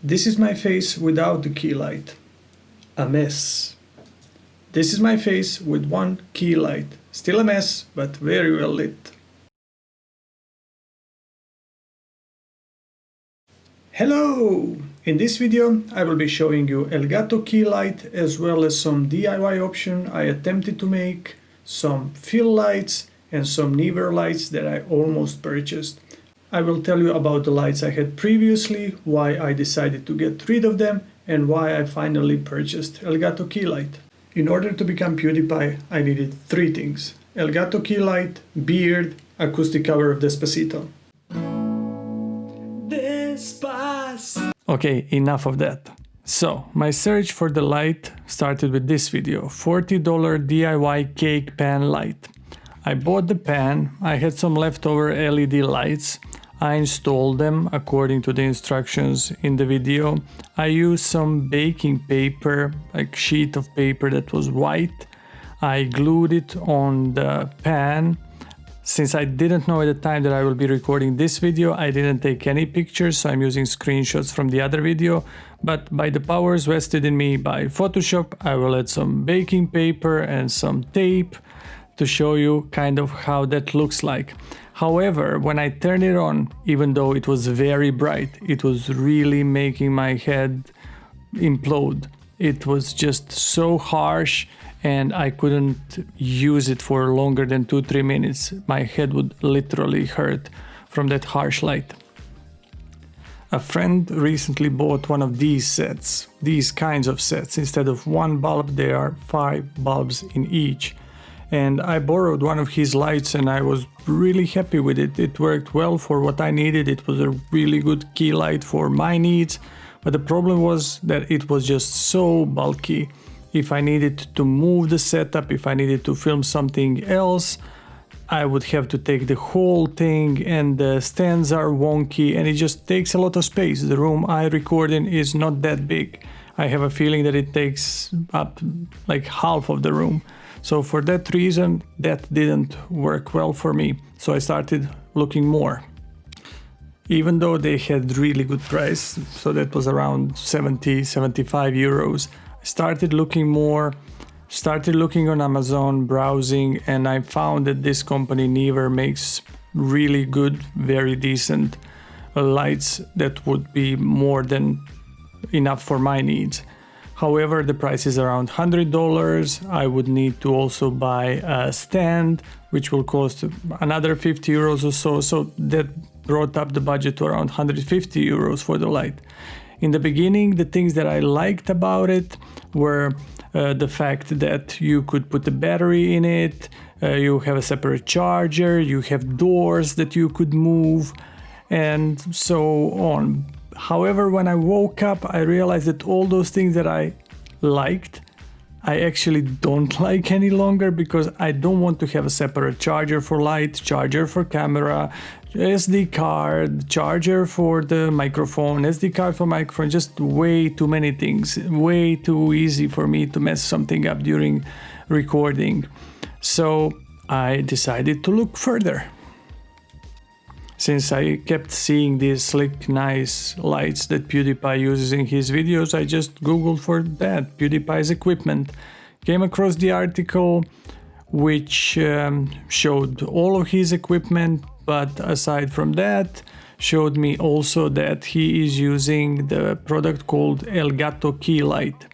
This is my face without the key light. A mess. This is my face with one key light. Still a mess, but very well lit. Hello! In this video I will be showing you Elgato Key Light as well as some DIY option I attempted to make, some fill lights and some Neewer lights that I almost purchased. I will tell you about the lights I had previously, why I decided to get rid of them and why I finally purchased Elgato Key Light. In order to become Pewdiepie I needed three things: Elgato Key Light, beard, acoustic cover of Despacito. Okay, enough of that. So, my search for the light started with this video, $40 DIY cake pan light. I bought the pan, I had some leftover LED lights, I installed them according to the instructions in the video. I used some baking paper, like sheet of paper that was white. I glued it on the pan. Since I didn't know at the time that I will be recording this video, I didn't take any pictures, so I'm using screenshots from the other video. But by the powers vested in me by Photoshop, I will add some baking paper and some tape to show you kind of how that looks like. However, when I turned it on, even though it was very bright, it was really making my head implode. It was just so harsh and I couldn't use it for longer than 2-3 minutes. My head would literally hurt from that harsh light. A friend recently bought one of these sets, these kinds of sets. Instead of one bulb, there are 5 bulbs in each. And I borrowed one of his lights and I was really happy with it. It worked well for what I needed. It was a really good key light for my needs. But the problem was that it was just so bulky. If I needed to move the setup, if I needed to film something else, I would have to take the whole thing, and the stands are wonky and it just takes a lot of space. The room I record in is not that big. I have a feeling that it takes up like half of the room. So for that reason, that didn't work well for me. So I started looking more. Even though they had really good price, so that was around 70-75 euros. I started looking more, started looking on Amazon, browsing, and I found that this company Neewer makes really good, very decent lights that would be more than enough for my needs. However, the price is around $100. I would need to also buy a stand, which will cost another 50 euros or so. So that brought up the budget to around 150 euros for the light. In the beginning, the things that I liked about it were the fact that you could put a battery in it, you have a separate charger, you have doors that you could move, and so on. However, when I woke up, I realized that all those things that I liked, I actually don't like any longer, because I don't want to have a separate charger for light, charger for camera, SD card, charger for the microphone, SD card for microphone, just way too many things, way too easy for me to mess something up during recording. So I decided to look further. Since I kept seeing these slick, nice lights that Pewdiepie uses in his videos, I just googled for that, Pewdiepie's equipment. Came across the article which showed all of his equipment, but aside from that, showed me also that he is using the product called Elgato Key Light.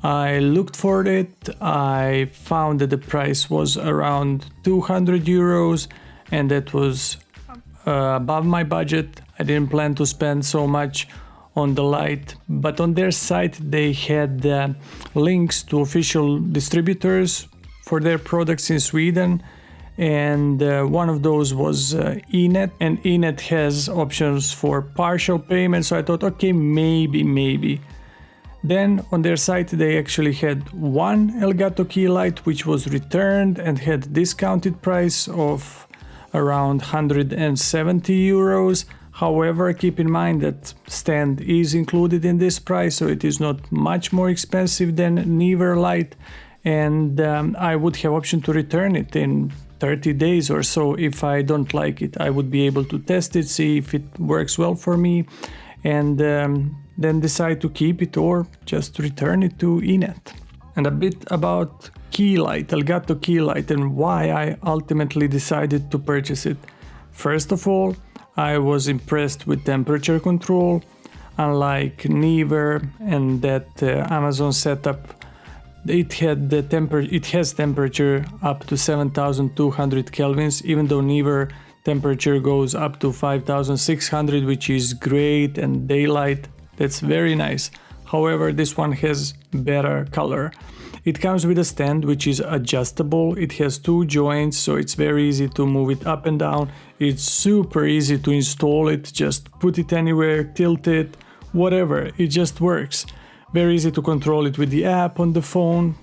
I looked for it, I found that the price was around 200 euros, and that was above my budget. I didn't plan to spend so much on the light, but on their site they had links to official distributors for their products in Sweden, and one of those was Enet, and Enet has options for partial payment, so I thought, okay, maybe. Then on their site they actually had one Elgato Key Light which was returned and had discounted price of around 170 euros. However, keep in mind that stand is included in this price, so it is not much more expensive than Neewer light, and I would have option to return it in 30 days or so. If I don't like it, I would be able to test it, see if it works well for me, and then decide to keep it or just return it to Enet. And a bit about Key Light, Elgato Key Light, and why I ultimately decided to purchase it. First of all, I was impressed with temperature control. Unlike Never and that Amazon setup, it has temperature up to 7,200 kelvins, even though Never temperature goes up to 5,600, which is great, and daylight, that's very nice. However, this one has better color. It comes with a stand which is adjustable. It has 2 joints, so it's very easy to move it up and down. It's super easy to install it, just put it anywhere, tilt it, whatever, it just works. Very easy to control it with the app on the phone,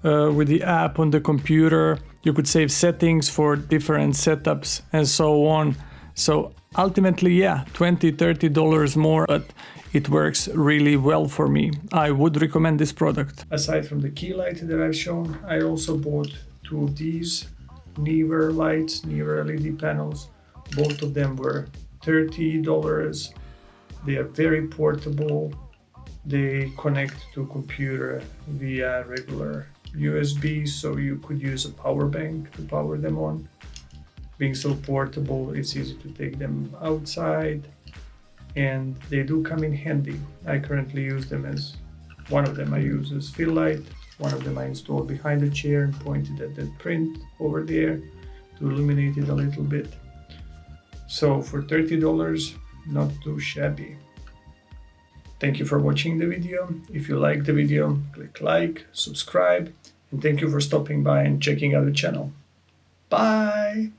with the app on the computer. You could save settings for different setups and so on. So ultimately, yeah, $20-30 more, but it works really well for me. I would recommend this product. Aside from the key light that I've shown, I also bought 2 of these Never lights, Never LED panels. Both of them were $30. They are very portable. They connect to a computer via regular USB, so you could use a power bank to power them on. Being so portable, it's easy to take them outside, and they do come in handy. I currently use them as, one of them I use as fill light, one of them I installed behind the chair and pointed at that print over there to illuminate it a little bit. So for $30, not too shabby. Thank you for watching the video. If you liked the video, click like, subscribe, and thank you for stopping by and checking out the channel. Bye!